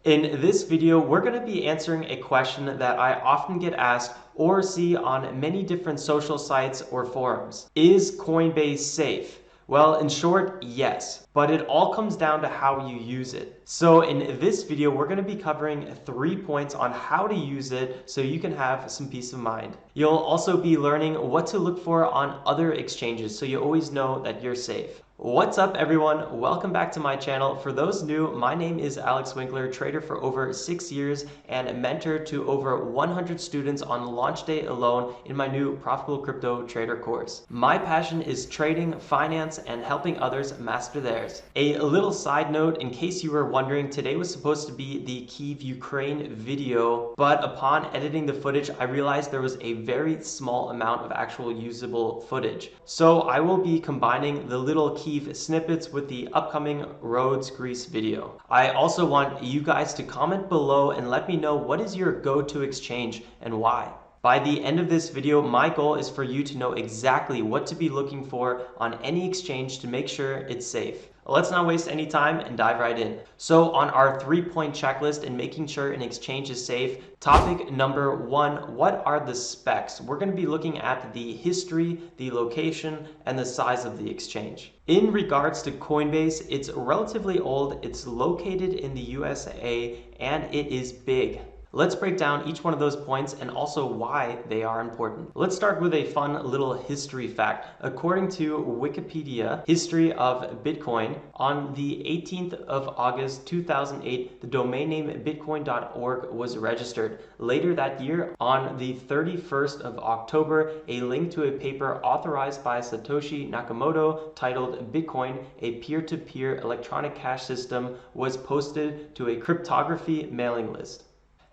In this video, we're going to be answering a question that I often get asked or see on many different social sites or forums. Is Coinbase safe? Well, in short, yes, but it all comes down to how you use it. So in this video, we're going to be covering 3 points on how to use it so you can have some peace of mind. You'll also be learning what to look for on other exchanges so you always know that you're safe. What's up, everyone? Welcome back to my channel. For those new, my name is Alex Winkler, trader for over 6 years and mentor to over 100 students on launch day alone in my new Profitable Crypto Trader course. My passion is trading, finance, and helping others master theirs. A little side note, in case you were wondering, today was supposed to be the Kyiv, Ukraine video, but upon editing the footage, I realized there was a very small amount of actual usable footage. So I will be combining the little Kyiv snippets with the upcoming Rhodes Greece video. I also want you guys to comment below and let me know what is your go-to exchange and why. By the end of this video, my goal is for you to know exactly what to be looking for on any exchange to make sure it's safe. Let's not waste any time and dive right in. So on our 3-point checklist in making sure an exchange is safe, topic number 1, what are the specs? We're going to be looking at the history, the location, and the size of the exchange. In regards to Coinbase, it's relatively old, it's located in the USA, and it is big. Let's break down each one of those points and also why they are important. Let's start with a fun little history fact. According to Wikipedia, history of Bitcoin, on the 18th of August 2008, the domain name bitcoin.org was registered. Later that year, on the 31st of October, a link to a paper authorized by Satoshi Nakamoto titled Bitcoin, a peer-to-peer electronic cash system, was posted to a cryptography mailing list.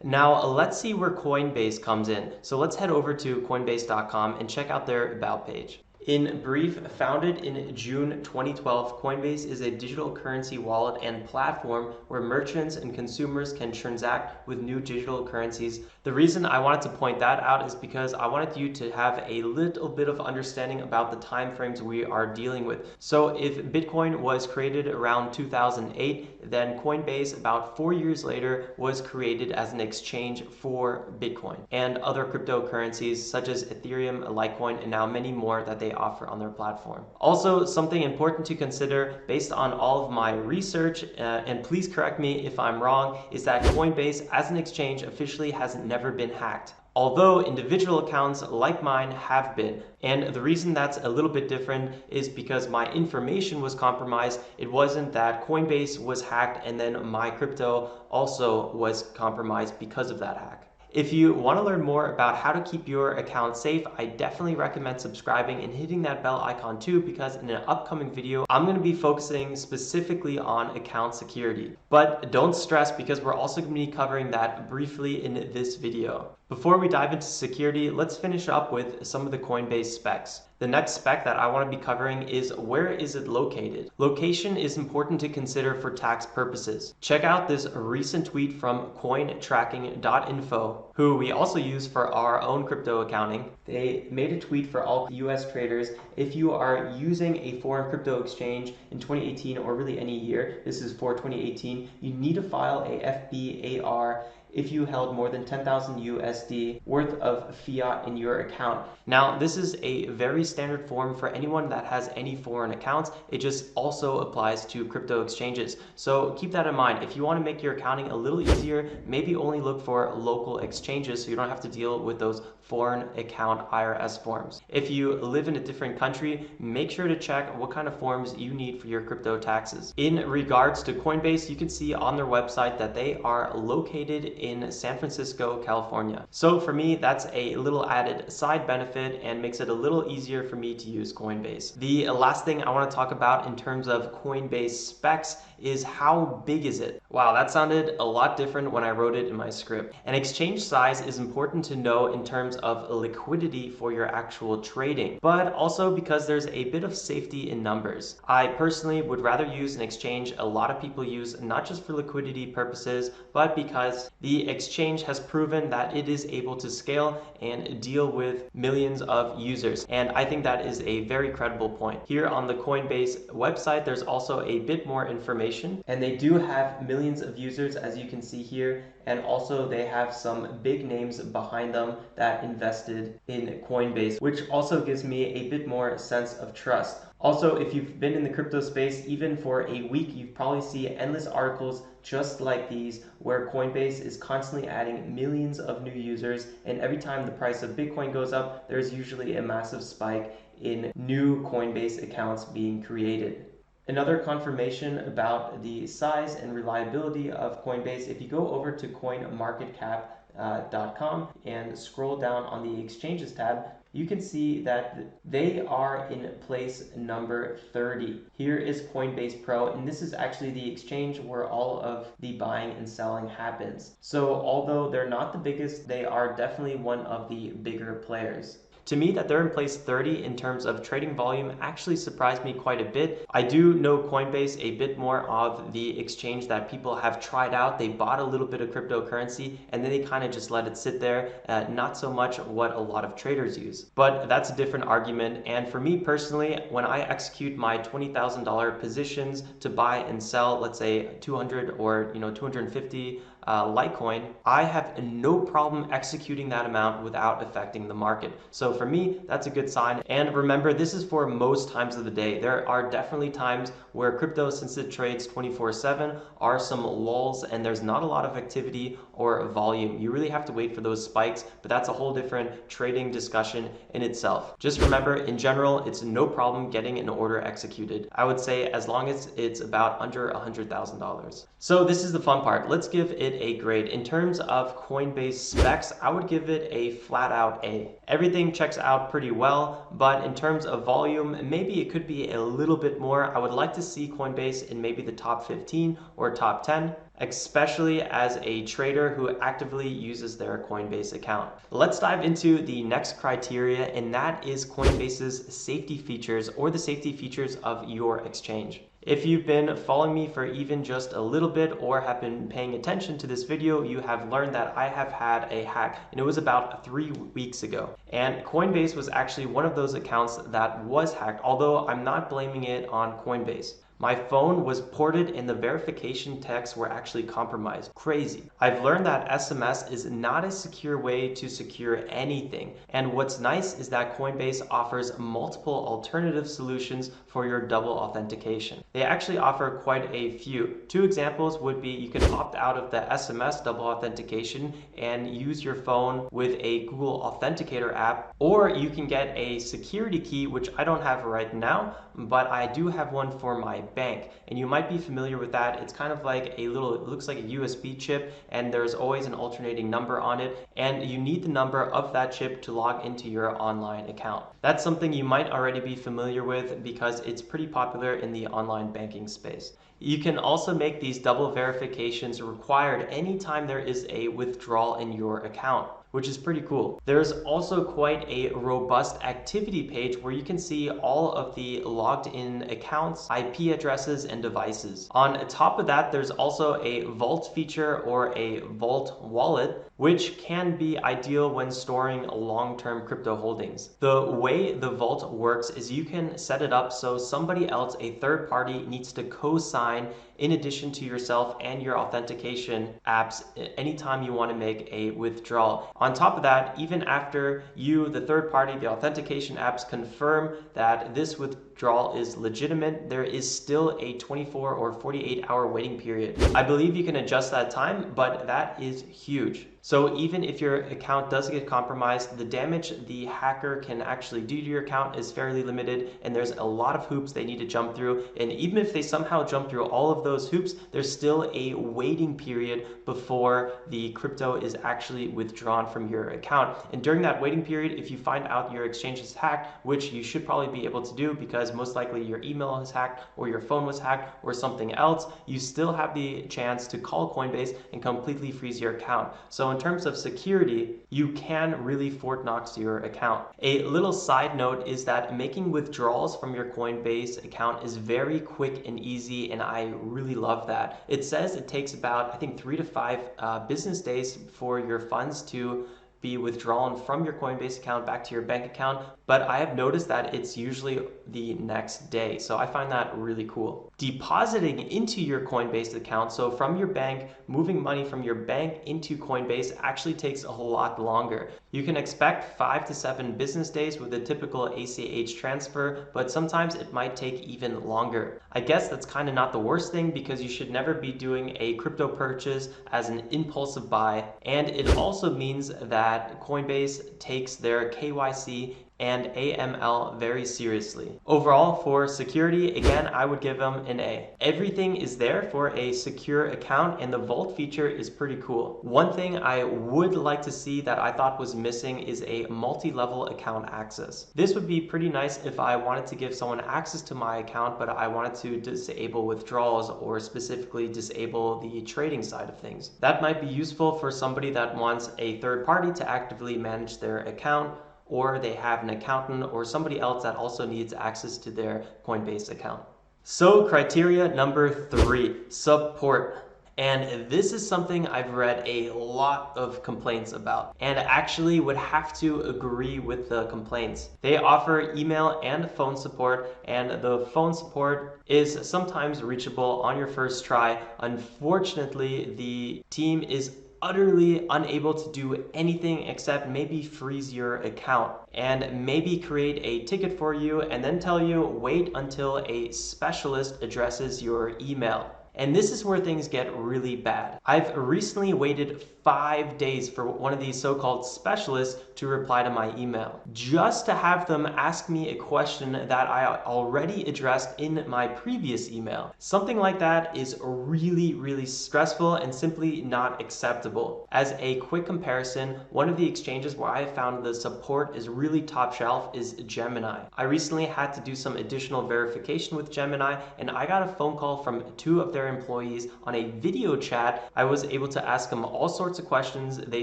Now let's see where Coinbase comes in. So let's head over to coinbase.com and check out their about page. In brief, founded in June 2012, Coinbase is a digital currency wallet and platform where merchants and consumers can transact with new digital currencies. The reason I wanted to point that out is because I wanted you to have a little bit of understanding about the time frames we are dealing with. So if Bitcoin was created around 2008, then Coinbase about 4 years later was created as an exchange for Bitcoin and other cryptocurrencies such as Ethereum, Litecoin, and now many more that they offer on their platform. Also, something important to consider based on all of my research, and please correct me if I'm wrong, is that Coinbase as an exchange officially has never been hacked. Although individual accounts like mine have been. And the reason that's a little bit different is because my information was compromised. It wasn't that Coinbase was hacked and then my crypto also was compromised because of that hack. If you want to learn more about how to keep your account safe, I definitely recommend subscribing and hitting that bell icon too, because in an upcoming video, I'm going to be focusing specifically on account security. But don't stress, because we're also going to be covering that briefly in this video. Before we dive into security, let's finish up with some of the Coinbase specs. The next spec that I want to be covering is where is it located? Location is important to consider for tax purposes. Check out this recent tweet from cointracking.info, who we also use for our own crypto accounting. They made a tweet for all US traders. If you are using a foreign crypto exchange in 2018 or really any year, this is for 2018, you need to file a FBAR if you held more than 10,000 USD worth of fiat in your account. Now, this is a very standard form for anyone that has any foreign accounts. It just also applies to crypto exchanges. So keep that in mind. If you want to make your accounting a little easier, maybe only look for local exchanges so you don't have to deal with those foreign account IRS forms. If you live in a different country, make sure to check what kind of forms you need for your crypto taxes. In regards to Coinbase, you can see on their website that they are located in San Francisco, California. So for me, that's a little added side benefit and makes it a little easier for me to use Coinbase. The last thing I want to talk about in terms of Coinbase specs is how big is it? Wow, that sounded a lot different when I wrote it in my script. An exchange size is important to know in terms of liquidity for your actual trading, but also because there's a bit of safety in numbers. I personally would rather use an exchange a lot of people use, not just for liquidity purposes, but because the the exchange has proven that it is able to scale and deal with millions of users. And I think that is a very credible point. Here on the Coinbase website, there's also a bit more information, and they do have millions of users, as you can see here. And also they have some big names behind them that invested in Coinbase, which also gives me a bit more sense of trust. Also, if you've been in the crypto space even for a week, you've probably seen endless articles just like these where Coinbase is constantly adding millions of new users, and every time the price of Bitcoin goes up, there's usually a massive spike in new Coinbase accounts being created. Another confirmation about the size and reliability of Coinbase, if you go over to coinmarketcap.com and scroll down on the exchanges tab, you can see that they are in place number 30. Here is Coinbase Pro, and this is actually the exchange where all of the buying and selling happens. So although they're not the biggest, they are definitely one of the bigger players. To me, that they're in place 30 in terms of trading volume actually surprised me quite a bit. I do know Coinbase a bit more of the exchange that people have tried out. They bought a little bit of cryptocurrency and then they kind of just let it sit there, not so much what a lot of traders use. But that's a different argument. And for me personally, when I execute my $20,000 positions to buy and sell, let's say 200 or 250 Litecoin, I have no problem executing that amount without affecting the market. So for me, that's a good sign. And remember, this is for most times of the day. There are definitely times where crypto, since it trades 24/7, are some lulls and there's not a lot of activity or volume. You really have to wait for those spikes, but that's a whole different trading discussion in itself. Just remember, in general, it's no problem getting an order executed. I would say as long as it's about under $100,000. So this is the fun part. Let's give it a grade. In terms of Coinbase specs, I would give it a flat out A. Everything checks out pretty well, but in terms of volume, maybe it could be a little bit more. I would like to see Coinbase in maybe the top 15 or top 10, especially as a trader who actively uses their Coinbase account. Let's dive into the next criteria, and that is Coinbase's safety features, or the safety features of your exchange. If you've been following me for even just a little bit or have been paying attention to this video, you have learned that I have had a hack, and it was about 3 weeks ago. And Coinbase was actually one of those accounts that was hacked, although I'm not blaming it on Coinbase. My phone was ported and the verification texts were actually compromised. Crazy. I've learned that SMS is not a secure way to secure anything. And what's nice is that Coinbase offers multiple alternative solutions for your double authentication. They actually offer quite a few. 2 examples would be you can opt out of the SMS double authentication and use your phone with a Google Authenticator app, or you can get a security key, which I don't have right now, but I do have one for my bank, and you might be familiar with that. It's kind of like a little, it looks like a USB chip, and there's always an alternating number on it, and you need the number of that chip to log into your online account. That's something you might already be familiar with because it's pretty popular in the online banking space. You can also make these double verifications required anytime there is a withdrawal in your account, which is pretty cool. There's also quite a robust activity page where you can see all of the logged in accounts, IP addresses, and devices. On top of that, there's also a vault feature or a vault wallet, which can be ideal when storing long-term crypto holdings. The way the vault works is you can set it up so somebody else, a third party, needs to co-sign in addition to yourself and your authentication apps anytime you want to make a withdrawal. On top of that, even after you, the third party, the authentication apps, confirm that this withdrawal is legitimate, there is still a 24 or 48-hour waiting period. I believe you can adjust that time, but that is huge. So even if your account does get compromised, the damage the hacker can actually do to your account is fairly limited, and there's a lot of hoops they need to jump through. And even if they somehow jump through all of those hoops, there's still a waiting period before the crypto is actually withdrawn from your account. And during that waiting period, if you find out your exchange is hacked, which you should probably be able to do because because most likely your email is hacked or your phone was hacked or something else, you still have the chance to call Coinbase and completely freeze your account. So in terms of security, you can really Fort Knox your account. A little side note is that making withdrawals from your Coinbase account is very quick and easy, and I really love that. It says it takes about, I think, 3 to 5 business days for your funds to be withdrawn from your Coinbase account back to your bank account, but I have noticed that it's usually the next day. So I find that really cool. Depositing into your Coinbase account, so from your bank, moving money from your bank into Coinbase actually takes a whole lot longer. You can expect 5 to 7 business days with a typical ACH transfer, but sometimes it might take even longer. I guess that's kind of not the worst thing, because you should never be doing a crypto purchase as an impulsive buy, and it also means that Coinbase takes their KYC and AML very seriously. Overall, for security, again, I would give them an A. Everything is there for a secure account, and the vault feature is pretty cool. One thing I would like to see that I thought was missing is a multi-level account access. This would be pretty nice if I wanted to give someone access to my account, but I wanted to disable withdrawals or specifically disable the trading side of things. That might be useful for somebody that wants a third party to actively manage their account, or they have an accountant or somebody else that also needs access to their Coinbase account. So criteria number 3, support. And this is something I've read a lot of complaints about, and actually would have to agree with the complaints. They offer email and phone support, and the phone support is sometimes reachable on your first try. Unfortunately, the team is utterly unable to do anything except maybe freeze your account and maybe create a ticket for you and then tell you wait until a specialist addresses your email. And this is where things get really bad. I've recently waited 5 days for one of these so-called specialists to reply to my email, just to have them ask me a question that I already addressed in my previous email. Something like that is really, really stressful and simply not acceptable. As a quick comparison, one of the exchanges where I found the support is really top shelf is Gemini. I recently had to do some additional verification with Gemini, and I got a phone call from 2 of their employees on a video chat. I was able to ask them all sorts of questions. They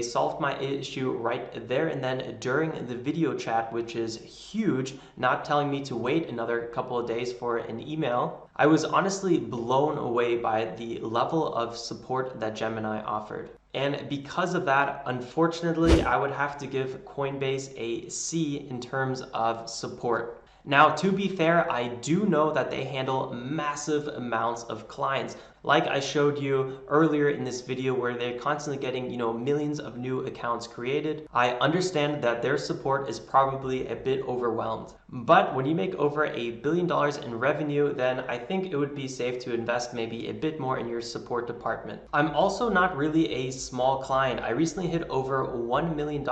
solved my issue right there and then during the video chat, which is huge, not telling me to wait another couple of days for an email. I was honestly blown away by the level of support that Gemini offered. And because of that, unfortunately, I would have to give Coinbase a C in terms of support. Now, to be fair, I do know that they handle massive amounts of clients. Like I showed you earlier in this video where they're constantly getting, millions of new accounts created. I understand that their support is probably a bit overwhelmed. But when you make over $1 billion in revenue, then I think it would be safe to invest maybe a bit more in your support department. I'm also not really a small client. I recently hit over $1 million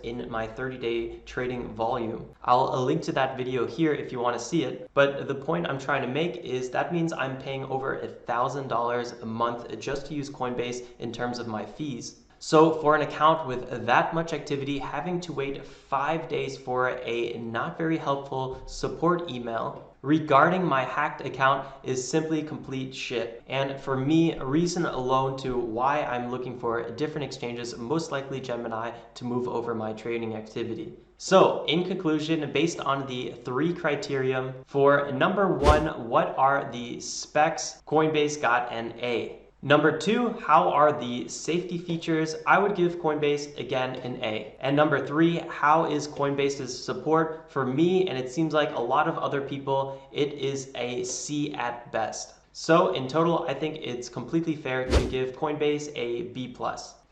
in my 30-day trading volume. I'll link to that video here if you want to see it. But the point I'm trying to make is that means I'm paying over $1,000 a month just to use Coinbase in terms of my fees. So for an account with that much activity, having to wait 5 days for a not very helpful support email regarding my hacked account is simply complete shit. And for me, a reason alone to why I'm looking for different exchanges, most likely Gemini, to move over my trading activity. So in conclusion, based on the 3 criteria, for number 1, what are the specs? Coinbase got an A. Number 2, how are the safety features? I would give Coinbase, again, an A. And number 3, how is Coinbase's support? For me, and it seems like a lot of other people, it is a C at best. So in total, I think it's completely fair to give Coinbase a B+.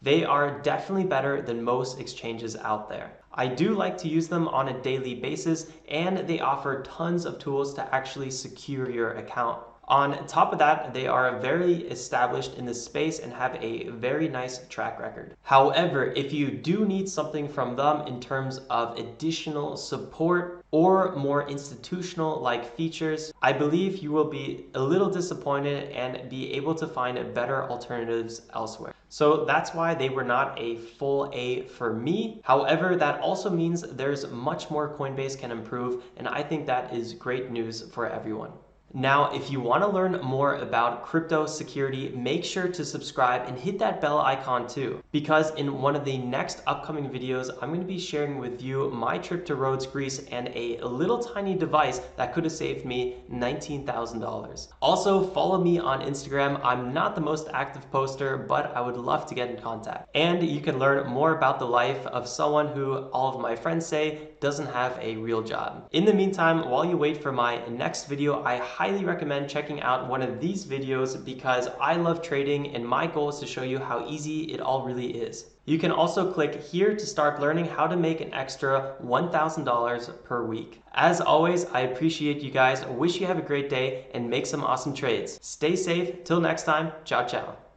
They are definitely better than most exchanges out there. I do like to use them on a daily basis, and they offer tons of tools to actually secure your account. On top of that, they are very established in this space and have a very nice track record. However, if you do need something from them in terms of additional support or more institutional like features, I believe you will be a little disappointed and be able to find better alternatives elsewhere. So that's why they were not a full A for me. However, that also means there's much more Coinbase can improve, and I think that is great news for everyone. Now, if you want to learn more about crypto security, make sure to subscribe and hit that bell icon too, because in one of the next upcoming videos, I'm going to be sharing with you my trip to Rhodes, Greece, and a little tiny device that could have saved me $19,000. Also, follow me on Instagram. I'm not the most active poster, but I would love to get in contact. And you can learn more about the life of someone who all of my friends say doesn't have a real job. In the meantime, while you wait for my next video, I highly recommend checking out one of these videos because I love trading and my goal is to show you how easy it all really is. You can also click here to start learning how to make an extra $1,000 per week. As always, I appreciate you guys. Wish you have a great day and make some awesome trades. Stay safe. Till next time. Ciao, ciao.